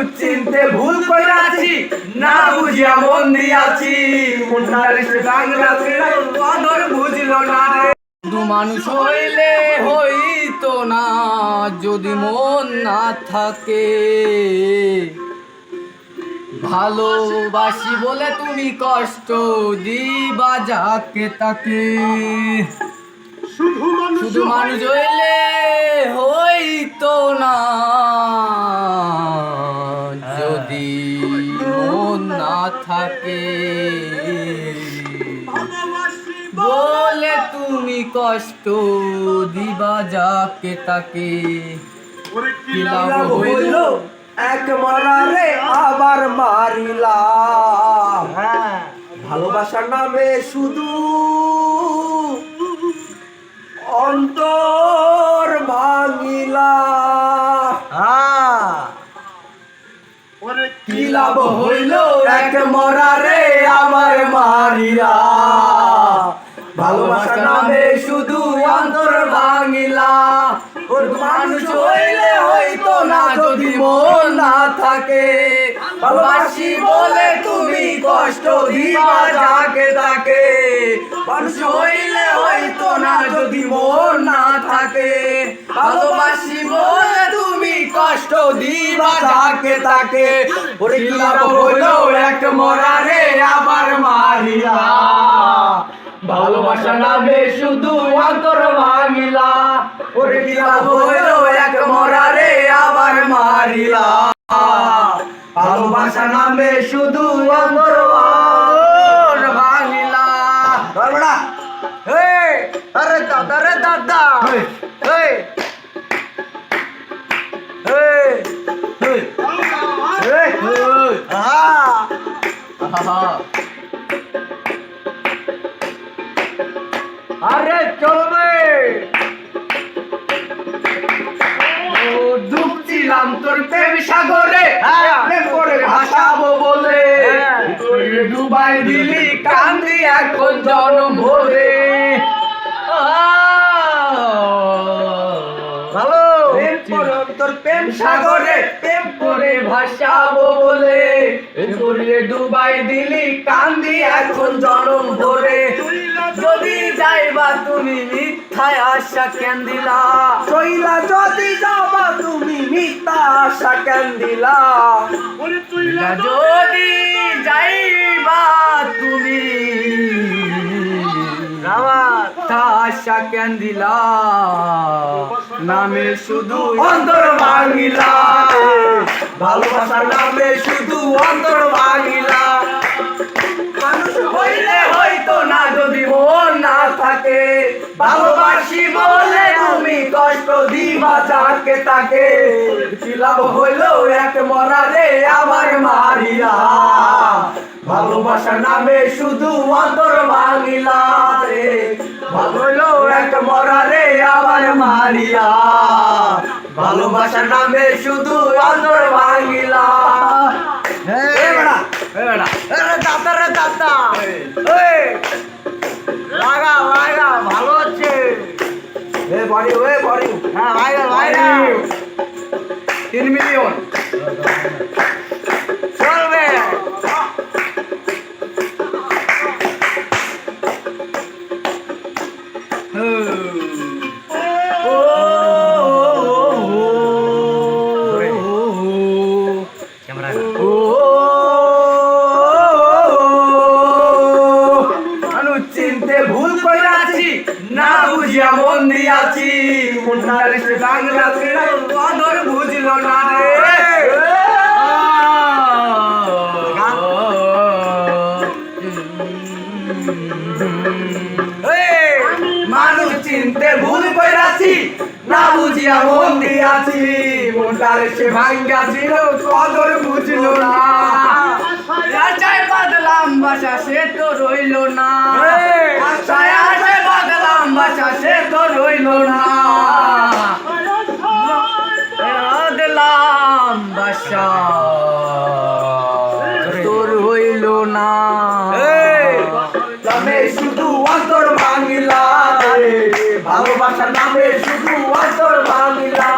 মানুষ চিনতে ভুল কইরাছি, না বুঝিয়া মন দিয়াছি, মনটারে সে ভাঙলাছে কদর বুঝলো না রে। শুধু মানুষ হইলে হইতো না যদি মন না থাকে, ভালোবাসি বলে তুমি কষ্ট দিবা যাকে তাকে। শুধু মানুষ হইলে হইতো না যদি মন না থাকে, বলে তুমি কষ্ট দিবা যাকে তাকে। কি লাভ হইল এক মরারে আবার মারিলা, ভালোবাসার নামে শুধু অন্তর ভাঙিলা। কি লাভ হইল এক মরারে আবার মারিলা, ভালোবাসার নামে শুধু অন্তর ভাঙিলা। মানুষ হইলে হইতো না যদি মন না থাকে, ভালোবাসি বলে তুমি কষ্ট দিবা যাকে তাকে। মানুষ হইলে হইতো না যদি মন না থাকে, ভালোবাসি বলে তুমি কষ্ট দিবা যাকে তাকে। ওরে কি লাভ হইলো এক মরারে আবার মারিলা, ভালোবাসা নামে শুধু অন্তর ভাঙিলা। ওরে কি লাভ হইলো এক মরারে আবার মারিলা, ভালোবাসা নামে শুধু অন্তর ভাঙিলা। আরে দাদা রে দাদা, আরে চলবে ডুবছিলাম তোর প্রেম সাগরে, প্রেম করে ভাসাবো বলে ডুবাই দিলি কান্দি এখন জনম ভরে। ভালো তোর প্রেম সাগরে প্রেম করে ভাসাবো বলে ডুবাই দিলি কান্দি এখন জনম ভরে। যদি যাইবা তুমি মিথ্যায় আশা কেন দিলা, চইলা যদি যাবা তুমি মিথ্যা আশা কেন দিলা। যদি যাইবা তুমি আশা কেন দিলা, নামে শুধু অন্তর ভাঙিলা, ভালোবাসার নামে শুধু অন্তর ভাঙিলা। মানুষ হইলে হইতো না যদি মন না থাকে, ভালোবাসি বলে তুমি কষ্ট দিবা যাকে তাকে। কি লাভ হইলো এক মরারে আবার মারিলা, ভালোবাসার নামে শুধু অন্তর ভাঙিলা রে। ভালো হইলো এক মরারে আবার মারিলা, ভালোবাসার নামে শুধু অন্তর ভাঙিলা। দাদা রে দাদা, লাগা লাগা ভালো হচ্ছে। হ্যাঁ ভাইরা ভাইরা 3 মিলিয়ন চলবে। চিনতে ভুল কইরাছি, না বুঝিয়া মন দিয়াছি, মনটারে সে ভাঙলাছে কদর বুঝলো না রে। মানুষ চিনতে ভুল কইরাছি, না বুঝিয়া মন দিয়াছি, মনটারে সে ভাঙাছিল কদর বুঝলো না। আশায় বাদলাম বাসা সে তো রইল না, আশায় আশায় বাদলাম বাসা সে তো রইল না, বাদলাম বাসা তোর হইল না। নামে শুধু অন্তর ভাঙিলা রে, ভালোবাসার নামে শুধু অন্তর ভাঙিলা।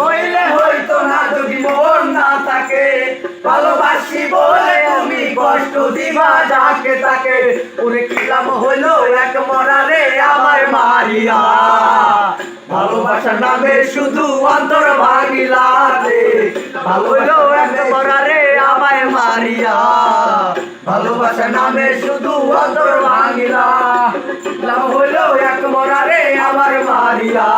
হইলে হইতো না যদি মন যদি বা যাকে তাকে ওরে কিলাম হইলো এক মরারে আমায় মারিয়া ভালোবাসার নামে শুধু অন্তর ভাঙিলা রে ভালো হইলো এক মরারে আমায় মারিয়া ভালোবাসার নামে শুধু অন্তর ভাঙিলা লাভ হইলো এক মরারে আমার মারিয়া